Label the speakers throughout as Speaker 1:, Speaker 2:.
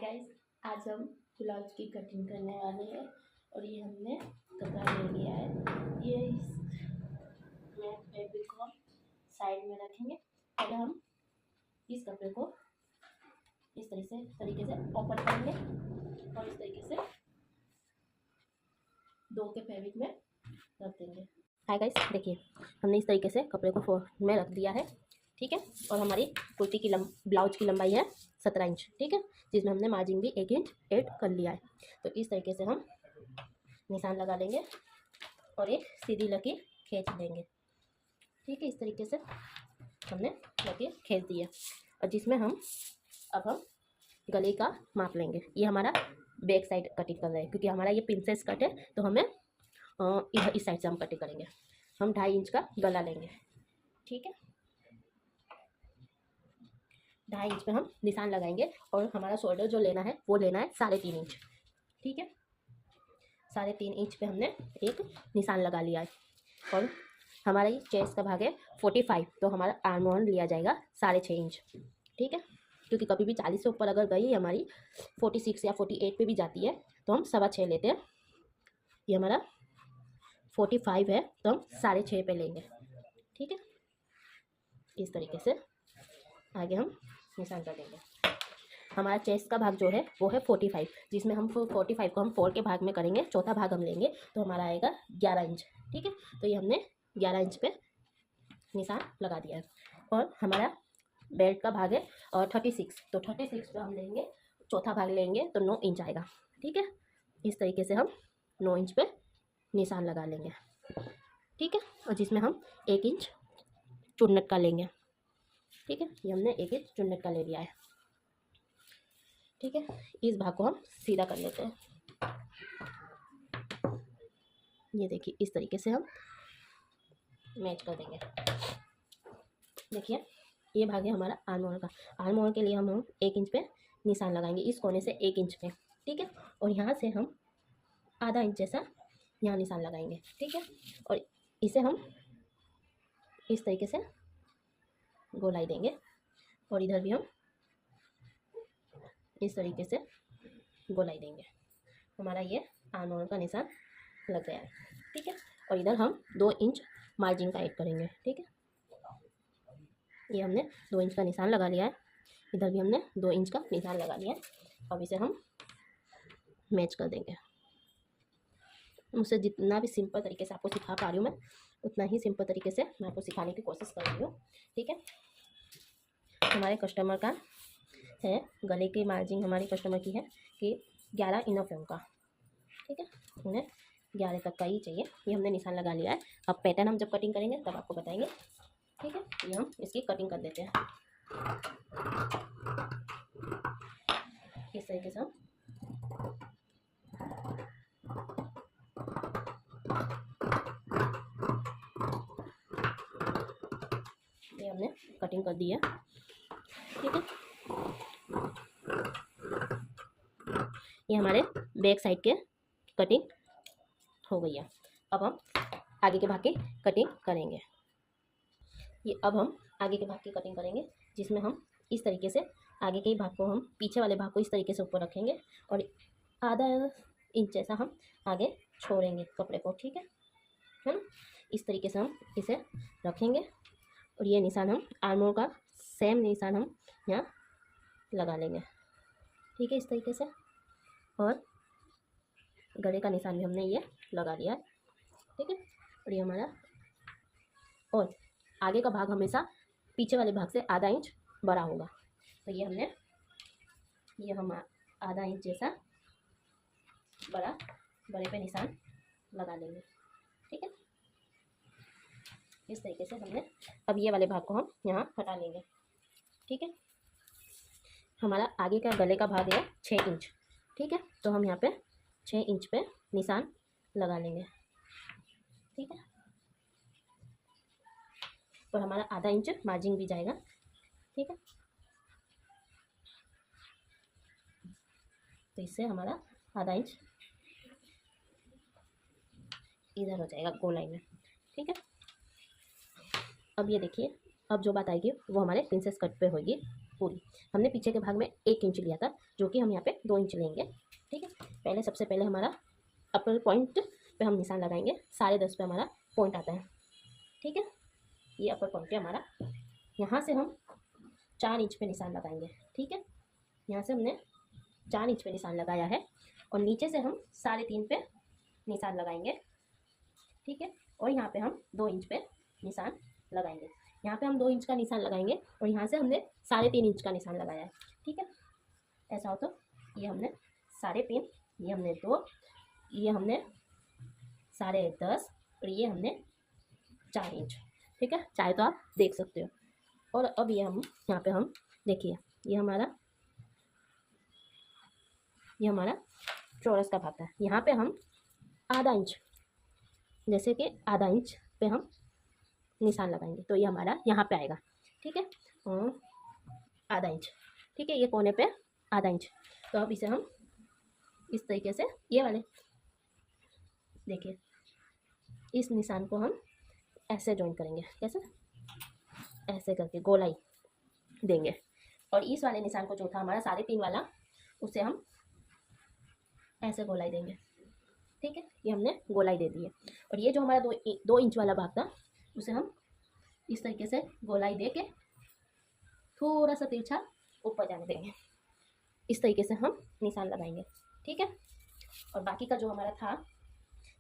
Speaker 1: Guys, आज हम blouse की कटिंग करने वाले हैं और ये हमने कपड़ा ले लिया है। ये इस फैब्रिक को हम साइड में रखेंगे। पहले हम इस कपड़े को इस तरीके से ओपन करेंगे और इस तरीके से दो के फैब्रिक में रख देंगे। हाय गाइस, देखिए हमने इस तरीके से कपड़े को फोल्ड में रख दिया है, ठीक है। और हमारी कुर्ती की ब्लाउज की लंबाई है 17 इंच, ठीक है, जिसमें हमने मार्जिन भी 1 इंच ऐड कर लिया है। तो इस तरीके से हम निशान लगा लेंगे और एक सीधी लकीर खींच लेंगे, ठीक है। इस तरीके से हमने लकीर खींच दी है और जिसमें हम गले का माप लेंगे। ये हमारा बैक साइड कटिंग कर रहे हैं क्योंकि हमारा ये प्रिंसेस कट है, तो हमें इस साइड से हम कटिंग करेंगे। हम 2.5 इंच का गला लेंगे, ठीक है। 2.5 इंच पे हम निशान लगाएंगे और हमारा शोल्डर जो लेना है वो लेना है 3.5 इंच, ठीक है। 3.5 इंच पे हमने एक निशान लगा लिया है और हमारा ये चेस्ट का भाग है 45, तो हमारा आर्म होल लिया जाएगा 6.5 इंच, ठीक है। क्योंकि कभी भी 40 से ऊपर अगर गई हमारी 46 या 48 पे भी जाती है तो हम 6.25 लेते हैं। ये हमारा 45 है तो हम 6.5 पे लेंगे, ठीक है। इस तरीके से आगे हम निशान कर देंगे। हमारा चेस्ट का भाग जो है वो है 45, जिसमें हम 45 को हम 4 के भाग में करेंगे, चौथा भाग हम लेंगे तो हमारा आएगा 11 इंच, ठीक है। तो ये हमने 11 इंच पे निशान लगा दिया है। और हमारा बेल्ट का भाग है और 36, तो 36 पे हम लेंगे, चौथा भाग लेंगे तो 9 इंच आएगा, ठीक है। इस तरीके से हम 9 इंच पे निशान लगा लेंगे, ठीक है। और जिसमें हम 1 इंच चुन्नट का लेंगे, ठीक है। ये हमने 1 इंच चुन्नट का ले लिया है, ठीक है। इस भाग को हम सीधा कर लेते हैं। ये देखिए इस तरीके से हम मैच कर देंगे। देखिए ये भाग है हमारा आर्म होल का। आर्म होल के लिए हम 1 इंच पे निशान लगाएंगे, इस कोने से 1 इंच पे, ठीक है। और यहाँ से हम आधा इंच जैसा यहाँ निशान लगाएंगे, ठीक है। और इसे हम इस तरीके से गोलाई देंगे और इधर भी हम इस तरीके से गोलाई देंगे। हमारा ये आर्म होल का निशान लग गया है, ठीक है। और इधर हम 2 इंच मार्जिन का ऐड करेंगे, ठीक है। ये हमने 2 इंच का निशान लगा लिया है, इधर भी हमने 2 इंच का निशान लगा लिया है। अब इसे हम मैच कर देंगे। मुझसे जितना भी सिंपल तरीके से आपको सिखा पा रही हूँ मैं, उतना ही सिंपल तरीके से मैं आपको सिखाने की कोशिश कर रही हूँ, ठीक है। हमारे कस्टमर का है गले की मार्जिन, हमारी कस्टमर की है कि 11 इनफ है उनका, ठीक है। उन्हें 11 तक का ही चाहिए। ये हमने निशान लगा लिया है। अब पैटर्न हम जब कटिंग करेंगे तब आपको बताएंगे, ठीक है। ये हम इसकी कटिंग कर देते हैं इस तरीके से। हम ये हमने कटिंग कर दी है, ठीक है। ये हमारे बैक साइड के कटिंग हो गई है। अब हम आगे के भाग की कटिंग करेंगे। ये अब हम आगे के भाग की कटिंग करेंगे, जिसमें हम इस तरीके से आगे के भाग को, हम पीछे वाले भाग को इस तरीके से ऊपर रखेंगे और आधा इंच जैसा हम आगे छोड़ेंगे कपड़े को, ठीक है ना। इस तरीके से हम इसे रखेंगे और ये निशान हम आर्म होल का सेम निशान हम यहाँ लगा लेंगे, ठीक है, इस तरीके से। और गले का निशान भी हमने ये लगा लिया है, ठीक है। और ये हमारा, और आगे का भाग हमेशा पीछे वाले भाग से आधा इंच बड़ा होगा, तो ये हमने हम आधा इंच जैसा बड़े पे निशान लगा लेंगे, ठीक है। इस तरीके से हमने, अब ये वाले भाग को हम यहाँ हटा लेंगे, ठीक है। हमारा आगे का गले का भाग है 6 इंच, ठीक है। तो हम यहाँ पे 6 इंच पे निशान लगा लेंगे, ठीक है। और हमारा आधा इंच मार्जिन भी जाएगा, ठीक है। तो इससे हमारा आधा इंच इधर हो जाएगा गोलाई में, ठीक है। अब ये देखिए, अब जो बात आएगी वो हमारे प्रिंसेस कट पे होगी पूरी। हमने पीछे के भाग में 1 इंच लिया था, जो कि हम यहाँ पे 2 इंच लेंगे। ठीक है, पहले सबसे पहले हमारा अपर पॉइंट पे हम निशान लगाएंगे। 10.5 पे हमारा पॉइंट आता है। ठीक है, ये अपर पॉइंट है हमारा। यहाँ से हम 4 इंच पे निशान लगाएंगे। ठीक है, यहाँ से हमने 4 इंच पे निशान लगाया है और नीचे से हम 3.5 पे निशान लगाएंगे। ठीक है, और यहाँ पे हम 2 इंच पे निशान लगाएंगे। यहाँ पे हम 2 इंच का निशान लगाएंगे और यहाँ से हमने 3.5 इंच का निशान लगाया है। ठीक है, ऐसा हो तो ये हमने 3.5, ये हमने 2, ये हमने 10.5 और ये हमने 4 इंच। ठीक है, चाहे तो आप देख सकते हो। और अब ये हम यहाँ पे हम देखिए, ये हमारा चौरस का भाग है। यहाँ पे हम आधा इंच, जैसे कि आधा इंच पे हम निशान लगाएंगे तो ये हमारा यहाँ पे आएगा। ठीक है, आधा इंच। ठीक है, ये कोने पे आधा इंच। तो अब इसे हम इस तरीके से, ये वाले देखिए, इस निशान को हम ऐसे जॉइन करेंगे। कैसे? ऐसे करके गोलाई देंगे। और इस वाले निशान को जो था हमारा 3.5 वाला, उसे हम ऐसे गोलाई देंगे। ठीक है, ये हमने गोलाई दे दी है। और ये जो हमारा 2 इंच वाला भाग था, उसे हम इस तरीके से गोलाई दे के थोड़ा सा तिरछा ऊपर जाने देंगे। इस तरीके से हम निशान लगाएंगे। ठीक है, और बाकी का जो हमारा था,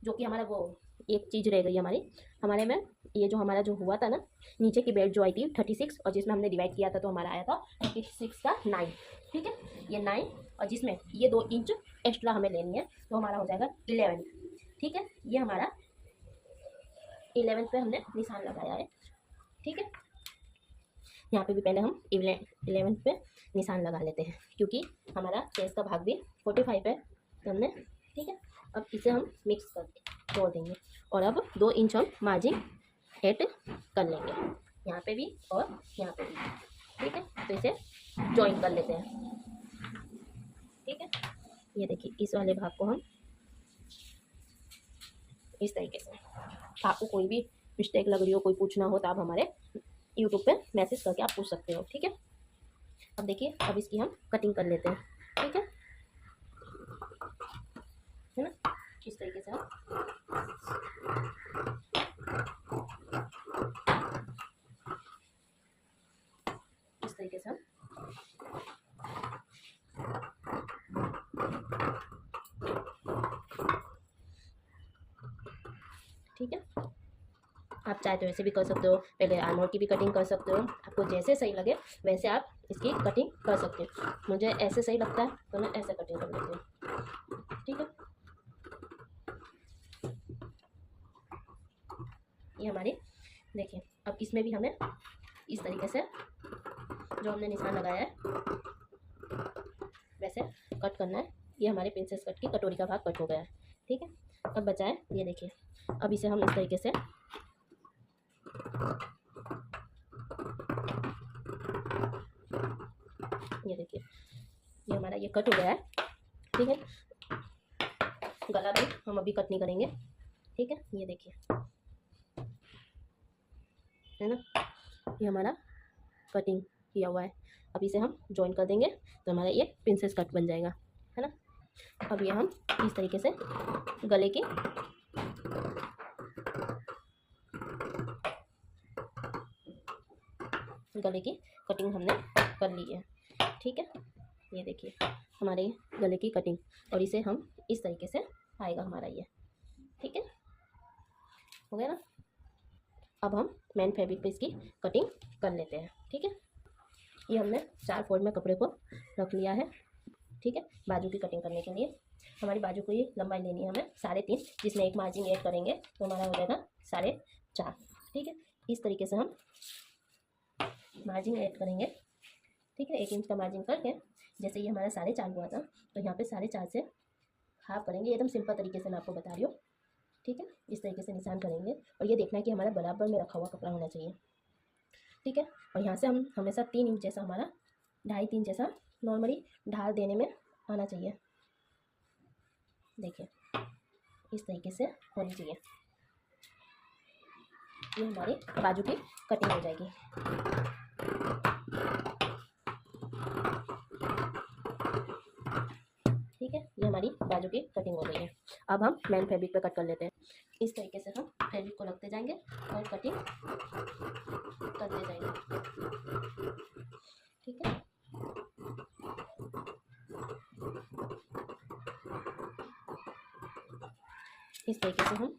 Speaker 1: जो कि हमारा वो एक चीज़ रह गई हमारे में, ये जो हमारा जो हुआ था ना, नीचे की बेल्ट जो आई थी 36, और जिसमें हमने डिवाइड किया था तो हमारा आया था 36 का 9। ठीक है, ये 9, और जिसमें ये 2 इंच एक्स्ट्रा हमें लेनी है तो हमारा हो जाएगा 11। ठीक है, ये हमारा 11 पे हमने निशान लगाया है। ठीक है, यहाँ पे भी पहले हम 11 पे निशान लगा लेते हैं, क्योंकि हमारा चेस्ट का भाग भी 45 है हमने। ठीक है, अब इसे हम मिक्स करके जोड़ देंगे और अब 2 इंच हम मार्जिन ऐड कर लेंगे, यहाँ पे भी और यहाँ पे भी। ठीक है, तो इसे जॉइन कर लेते हैं। ठीक है, ये देखिए, इस वाले भाग को हम इस तरीके से। आपको कोई भी मिस्टेक लग रही हो, कोई पूछना हो, तो आप हमारे यूट्यूब पे मैसेज करके आप पूछ सकते हो। ठीक है, अब देखिए, अब इसकी हम कटिंग कर लेते हैं। ठीक है ना, इस तरीके से हम इस तरीके से हम ठीक है, आप चाहे तो वैसे भी कर सकते हो, पहले आर्मोर की भी कटिंग कर सकते हो। आपको जैसे सही लगे वैसे आप इसकी कटिंग कर सकते हो। मुझे ऐसे सही लगता है तो मैं ऐसे कटिंग कर लेती हूँ। ठीक है, ये हमारी देखिए, अब इसमें भी हमें इस तरीके से जो हमने निशान लगाया है वैसे कट करना है। ये हमारे प्रिंसेस कट की कटोरी का भाग कट हो गया है। ठीक है, अब बचा है ये देखिए, अब इसे हम इस तरीके से ये देखिए, ये हमारा ये कट हो गया है। ठीक है, गला भी हम अभी कट नहीं करेंगे। ठीक है, ये देखिए, है ना, ये हमारा कटिंग किया हुआ है। अब इसे हम जॉइन कर देंगे तो हमारा ये प्रिंसेस कट बन जाएगा, है ना। अब ये हम इस तरीके से गले की कटिंग हमने कर ली है। ठीक है, ये देखिए हमारे गले की कटिंग, और इसे हम इस तरीके से आएगा हमारा ये। ठीक है, हो गया ना। अब हम मेन फैब्रिक पे इसकी कटिंग कर लेते हैं। ठीक है, ये हमने 4 फोल्ड में कपड़े को रख लिया है। ठीक है, बाजू की कटिंग करने के लिए हमारी बाजू को ये लंबाई लेनी है हमें 3.5, जिसमें एक मार्जिन ऐड करेंगे तो हमारा हो जाएगा 4.5। ठीक है, इस तरीके से हम मार्जिन ऐड करेंगे। ठीक है, 1 इंच का मार्जिन करके, जैसे ये हमारा 4.5 हुआ था तो यहाँ पे 4.5 से हाफ करेंगे। एकदम सिंपल तरीके से मैं आपको बता रही हूँ। ठीक है, इस तरीके से निशान करेंगे और ये देखना है कि हमारा बराबर में रखा हुआ कपड़ा होना चाहिए। ठीक है, और यहाँ से हम हमेशा 3 इंच जैसा, हमारा 2.5-3 जैसा नॉर्मली ढाल देने में आना चाहिए। देखिए, इस तरीके से होनी चाहिए। ये हमारी बाजू की कटिंग हो जाएगी। ठीक है, ये हमारी बाजू की कटिंग हो गई है। अब हम प्लेन फैब्रिक पे कट कर लेते हैं। इस तरीके से हम फैब्रिक को रखते जाएंगे और कटिंग करते जाएंगे। ठीक है, इस तरीके से हम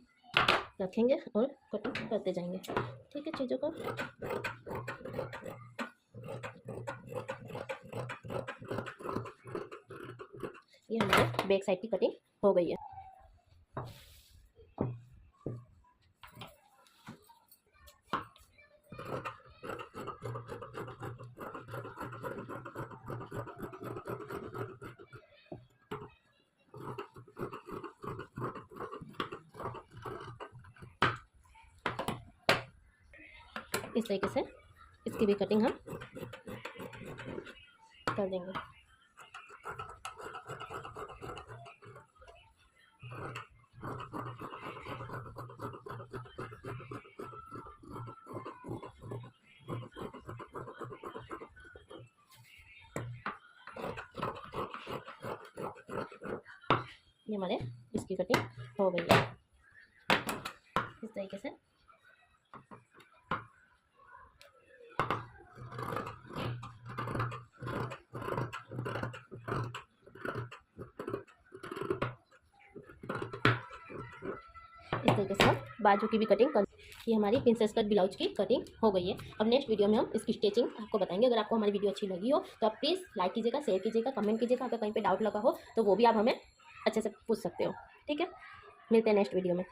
Speaker 1: रखेंगे और कटिंग करते जाएंगे। ठीक है, चीज़ों को ये हमारे बैक साइड की कटिंग हो गई है। इस तरीके से इसकी भी कटिंग हम कर देंगे। ये हमारे इसकी कटिंग हो गई है इस तरीके से। इस तरीके से हम बाजू की भी कटिंग कर। ये हमारी प्रिंसेस कट ब्लाउज की कटिंग हो गई है। अब नेक्स्ट वीडियो में हम इसकी स्टिचिंग आपको बताएंगे। अगर आपको हमारी वीडियो अच्छी लगी हो तो आप प्लीज़ लाइक कीजिएगा, शेयर कीजिएगा, कमेंट कीजिएगा। अगर कहीं पे डाउट लगा हो तो वो भी आप हमें अच्छे से पूछ सकते हो। ठीक है, मिलते हैं नेक्स्ट वीडियो में।